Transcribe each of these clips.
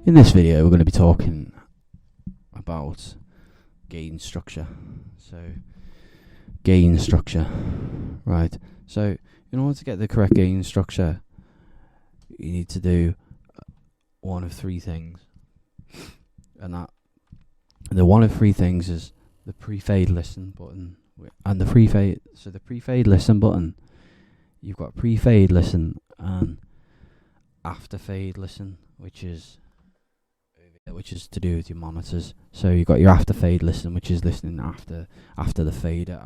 In this video we're going to be talking about gain structure. So gain structure, right? So in order to get the correct gain structure, you need to do one of three things, and the one of three things is the pre-fade listen button and the pre-fade. So the pre-fade listen button, you've got pre-fade listen and after fade listen, which is to do with your monitors. So you've got your after fade listen, which is listening after the fader,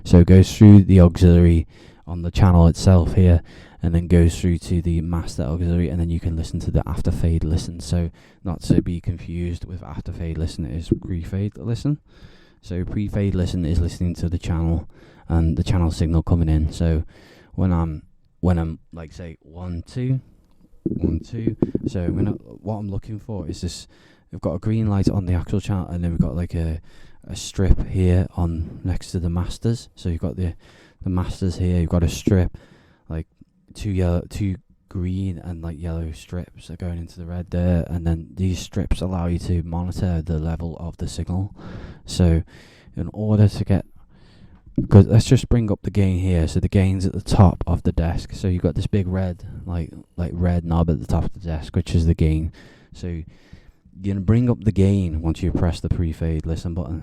so it goes through the auxiliary on the channel itself here, and then goes through to the master auxiliary, and then you can listen to the after fade listen. So not to be confused with after fade listen, it is pre-fade listen. So pre-fade listen is listening to the channel and the channel signal coming in. So when I'm like say 1 2 1 2, so what I'm looking for is this. We've got a green light on the actual channel, and then we've got like a strip here on next to the masters. So you've got the masters here, you've got a strip, like two green and like yellow strips are going into the red there, and then these strips allow you to monitor the level of the signal. So in order to get, because let's just bring up the gain here. So the gain's at the top of the desk. So you've got this big red, like red knob at the top of the desk, which is the gain. So you're gonna bring up the gain once you press the pre-fade listen button,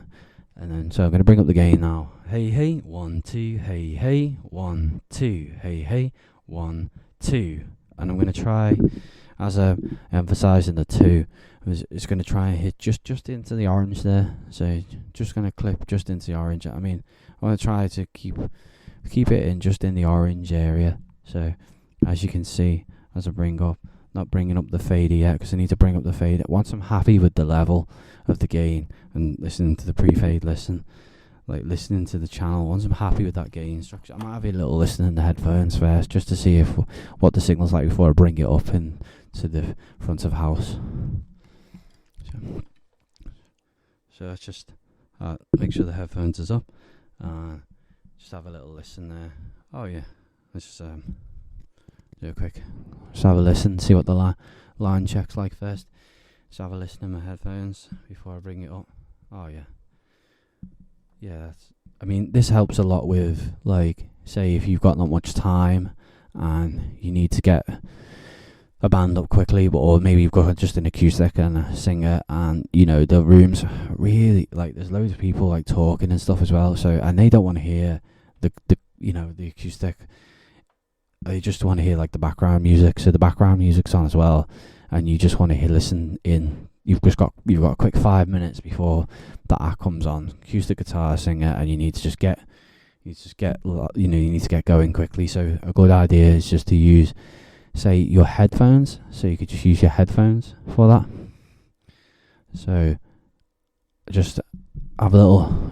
and then so I'm gonna bring up the gain now. Hey hey 1 2, hey hey 1 2, hey hey 1 2, and I'm gonna try, as I'm emphasizing the 2, it's gonna try and hit just into the orange there. So just gonna clip just into the orange. I mean, I want to try to keep it in just in the orange area. So as you can see, as I bring up, not bringing up the fader yet because I need to bring up the fader. Once I'm happy with the level of the gain and listening to the pre-fade listen, like listening to the channel, once I'm happy with that gain structure, I might have a little listen in the headphones first just to see what the signal's like before I bring it up into the front of house. So let's just make sure the headphones is up. Just have a little listen there. Oh yeah, let's just do a quick. Just have a listen, see what the line check's like first. Just have a listen in my headphones before I bring it up. Oh yeah, yeah. I mean, this helps a lot with, like, say if you've got not much time and you need to get a band up quickly, or maybe you've got just an acoustic and a singer, and you know the room's really like there's loads of people like talking and stuff as well. So and they don't want to hear the acoustic. They just want to hear like the background music. So the background music's on as well, and you just want to listen in. You've got a quick 5 minutes before the act comes on, acoustic guitar, singer, and you need to get going quickly. So a good idea is just to use, say, your headphones. So you could just use your headphones for that. So just have a little,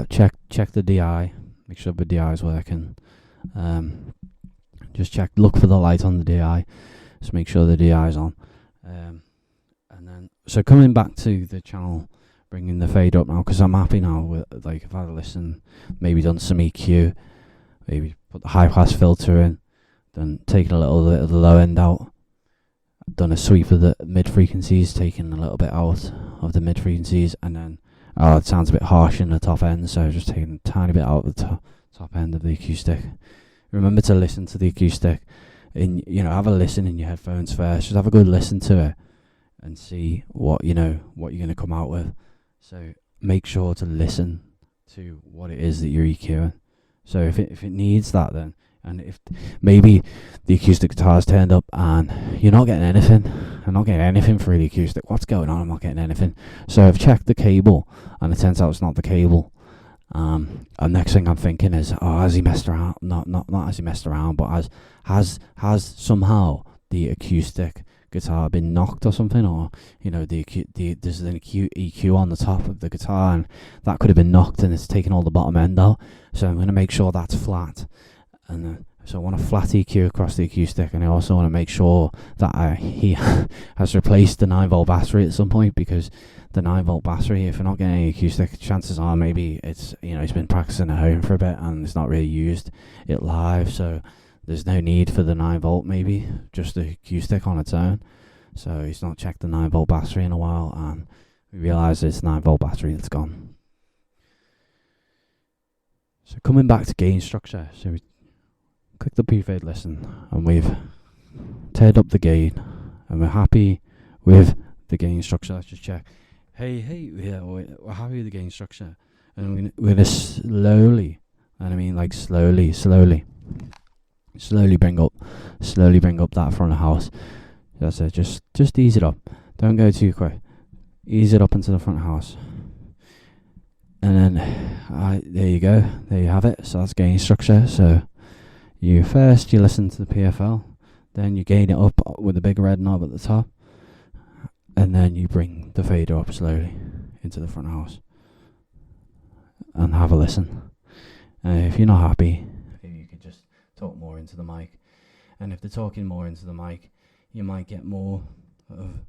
check the DI, make sure the DI is working. Just look for the light on the DI, just make sure the DI is on. And then, so coming back to the channel, bringing the fade up now, because I'm happy now with, like, if I listen, maybe done some EQ, maybe put the high pass filter in, then taking a little bit of the low end out, done a sweep of the mid frequencies, taking a little bit out of the mid frequencies, and then it sounds a bit harsh in the top end, so just taking a tiny bit out of the top end of the acoustic. Remember to listen to the acoustic have a listen in your headphones first. Just have a good listen to it and see what you're going to come out with. So make sure to listen to what it is that you're EQing. So if it needs that, then, and if maybe the acoustic guitar's turned up and you're not getting anything, I'm not getting anything for the acoustic. What's going on? I'm not getting anything. So I've checked the cable, and it turns out it's not the cable. And next thing I'm thinking is, has he messed around? Not has he messed around, but has somehow the acoustic guitar been knocked or something, or there's an EQ on the top of the guitar, and that could have been knocked, and it's taken all the bottom end out. So I'm going to make sure that's flat, and so I want a flat EQ across the acoustic, and I also want to make sure that he has replaced the 9-volt battery at some point, because the 9-volt battery, if you're not getting any acoustic, chances are maybe it's he's been practicing at home for a bit and it's not really used it live. So there's no need for the 9V, maybe just the acoustic on its own. So he's not checked the 9V battery in a while, and we realise it's 9V battery that's gone. So coming back to gain structure, so we click the pre-fade listen, and we've turned up the gain, and we're happy with the gain structure. Let's just check. Hey, yeah, we're happy with the gain structure, and we're gonna slowly, and I mean like slowly bring up that front of house. That's it. Just ease it up. Don't go too quick. Ease it up into the front house, and then there you go. There you have it. So that's gain structure. So you listen to the PFL, then you gain it up with the big red knob at the top, and then you bring the fader up slowly into the front house and have a listen. If you're not happy, maybe you could just talk more into the mic. And if they're talking more into the mic, you might get more of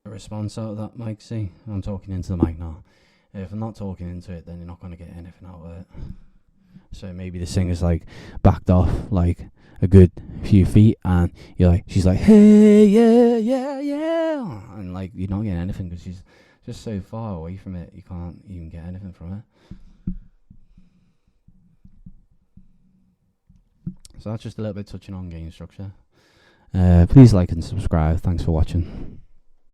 a response out of that mic. See, I'm talking into the mic now. If I'm not talking into it, then you're not going to get anything out of it. So maybe the singer's like backed off like a good few feet, and she's like, hey, yeah, and like you're not getting anything because she's just so far away from it, you can't even get anything from it. So that's just a little bit touching on gain structure. Please like and subscribe. Thanks for watching.